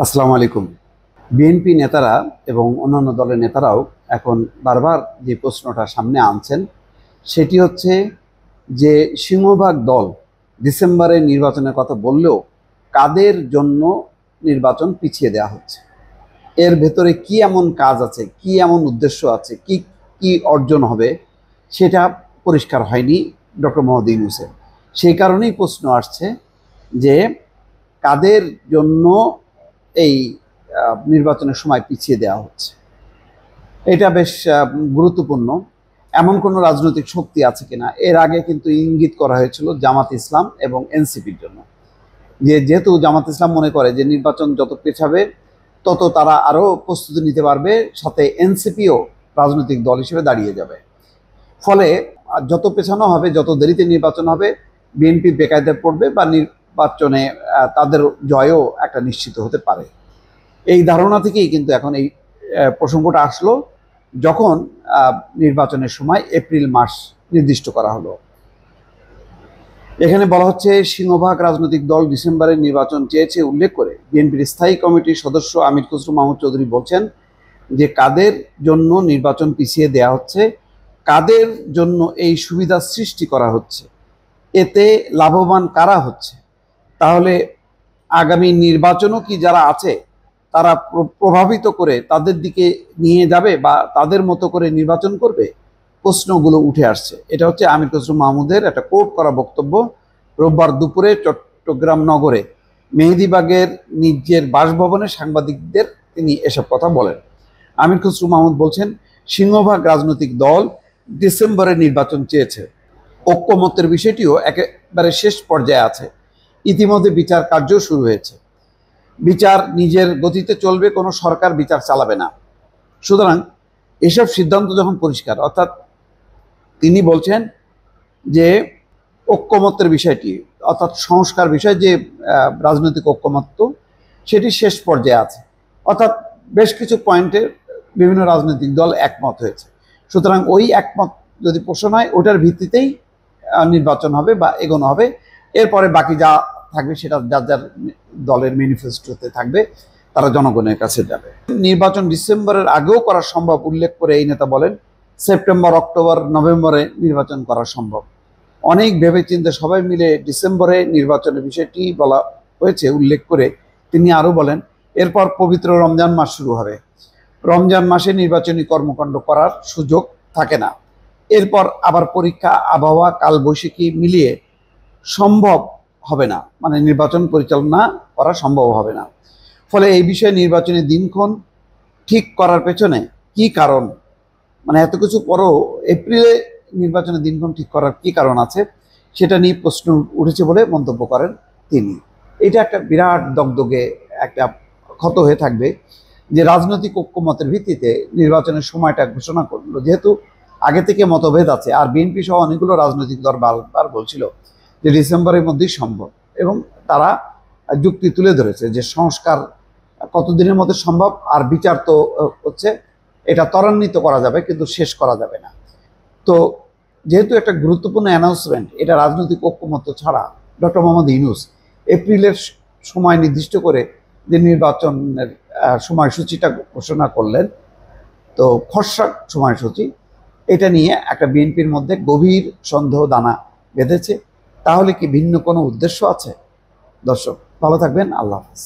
আসসালামু আলাইকুম। বিএনপি নেতারা এবং অন্যান্য দলের নেতারাও এখন বারবার যে প্রশ্নটা সামনে আনছেন সেটি হচ্ছে যে সিংহভাগ দল ডিসেম্বরে নির্বাচনের কথা বললেও কাদের জন্য নির্বাচন পিছিয়ে দেওয়া হচ্ছে, এর ভেতরে কি এমন কাজ আছে, কি এমন উদ্দেশ্য আছে, কি কি অর্জন হবে সেটা পরিষ্কার হয়নি ডক্টর মোহাম্মদ ইউনূসের। সেই কারণেই প্রশ্ন আসছে যে কাদের জন্য এই নির্বাচনের সময় পিছিয়ে দেওয়া হচ্ছে। এটা বেশ গুরুত্বপূর্ণ। এমন কোনো রাজনৈতিক শক্তি আছে কিনা, এর আগে কিন্তু ইঙ্গিত করা হয়েছিল জামাত ইসলাম এবং এনসিপির জন্য, যেহেতু জামাত ইসলাম মনে করে যে নির্বাচন যত পেছাবে তত তারা আরও প্রস্তুতি নিতে পারবে, সাথে এনসিপিও রাজনৈতিক দল হিসেবে দাঁড়িয়ে যাবে। ফলে যত পেছানো হবে, যত দেরিতে নির্বাচন হবে, বিএনপি বেকায়দায় পড়বে বা নির্বাচনে তাদের জয়ও একটা নিশ্চিত হতে পারে। এই ধারণা থেকেই কিন্তু এখন এই প্রসঙ্গটা আসলো, যখন নির্বাচনের সময় এপ্রিল মাস নির্দিষ্ট করা হলো। এখানে বলা হচ্ছে সিংহভাগ রাজনৈতিক দল ডিসেম্বরের নির্বাচন চেয়েছে উল্লেখ করে বিএনপির স্থায়ী কমিটির সদস্য আমির খসরু মাহমুদ চৌধুরী বলছেন যে কাদের জন্য নির্বাচন পিছিয়ে দেওয়া হচ্ছে, কাদের জন্য এই সুবিধা সৃষ্টি করা হচ্ছে, এতে লাভবান কারা হচ্ছে, তাহলে আগামী নির্বাচনও কি যারা আছে তারা প্রভাবিত করে তাদের দিকে নিয়ে যাবে বা তাদের মতো করে নির্বাচন করবে? প্রশ্নগুলো উঠে আসছে। এটা হচ্ছে আমির খসরু মাহমুদের একটা কোট করা বক্তব্য। রোববার দুপুরে চট্টগ্রাম নগরে মেহেদীবাগের নিজের বাসভবনে সাংবাদিকদের তিনি এসব কথা বলেন। আমির খসরু মাহমুদ বলছেন, সিংহভাগ রাজনৈতিক দল ডিসেম্বরে নির্বাচন চেয়েছে। ঐক্যমত্যের বিষয়টিও একেবারে শেষ পর্যায়ে আছে। ইতিমধ্যে বিচার কার্য শুরু হয়েছে। বিচার নিজের গতিতে চলবে, কোনো সরকার বিচার চালাবে না। সুতরাং এসব সিদ্ধান্ত যখন পরিষ্কার, অর্থাৎ তিনি বলছেন যে ঐক্যমত্যের বিষয়টি, অর্থাৎ সংস্কার বিষয়, যে রাজনৈতিক ঐক্যমত্য সেটি শেষ পর্যায়ে আছে, অর্থাৎ বেশ কিছু পয়েন্টে বিভিন্ন রাজনৈতিক দল একমত হয়েছে। সুতরাং ওই একমত যদি পোষণ হয়, ওটার ভিত্তিতেই নির্বাচন হবে বা এগোনো হবে। এরপরে বাকি যা থাকবে সেটা যার যার দলের ম্যানিফেস্টোতে থাকবে, তারা জনগণের কাছে যাবে। নির্বাচন ডিসেম্বরের আগেও করা সম্ভব উল্লেখ করে এই নেতা বলেন, সেপ্টেম্বর, অক্টোবর, নভেম্বরে নির্বাচন করা সম্ভব। অনেক ভেবেচিন্তে সবাই মিলে ডিসেম্বরে নির্বাচনের বিষয়টি বলা হয়েছে উল্লেখ করে তিনি আরও বলেন, এরপর পবিত্র রমজান মাস শুরু হবে। রমজান মাসে নির্বাচনী কর্মকাণ্ড করার সুযোগ থাকে না। এরপর আবার পরীক্ষা, আবহাওয়া, কালবৈশাখী মিলিয়ে সম্ভব হবে না, মানে নির্বাচন পরিচালনা করা সম্ভব হবে না। ফলে এই বিষয়ে নির্বাচনী দিনক্ষণ ঠিক করার পেছনে কি কারণ, মানে এত কিছু পরও এপ্রিলে নির্বাচনের দিনক্ষণ ঠিক করার কি কারণ আছে, সেটা নিয়ে প্রশ্ন উঠেছে বলে মন্তব্য করেন তিনি। এটা একটা বিরাট দগদগে একটা ক্ষত হয়ে থাকবে যে রাজনৈতিক ঐক্যমতের ভিত্তিতে নির্বাচনের সময়টা ঘোষণা করলো, যেহেতু আগে থেকে মতভেদ আছে। আর বিএনপি সহ অনেকগুলো রাজনৈতিক দল বারবার বলছিল যে ডিসেম্বরের মধ্যেই সম্ভব, এবং তারা যুক্তি তুলে ধরেছে যে সংস্কার কতদিনের মধ্যে সম্ভব, আর বিচার তো হচ্ছে এটা ত্বরান্বিত করা যাবে কিন্তু শেষ করা যাবে না। তো যেহেতু একটা গুরুত্বপূর্ণ অ্যানাউন্সমেন্ট, এটা রাজনৈতিক ঐক্যমত্য ছাড়া ডক্টর মোহাম্মদ ইউনূস এপ্রিলের সময় নির্দিষ্ট করে যে নির্বাচনের সময়সূচিটা ঘোষণা করলেন, তো খসড়া সময়সূচি, এটা নিয়ে একটা বিএনপির মধ্যে গভীর সন্দেহ দানা বেঁধেছে। তাহলে কি ভিন্ন কোনো উদ্দেশ্য আছে? দর্শক ভালো থাকবেন, আল্লাহ হাফেজ।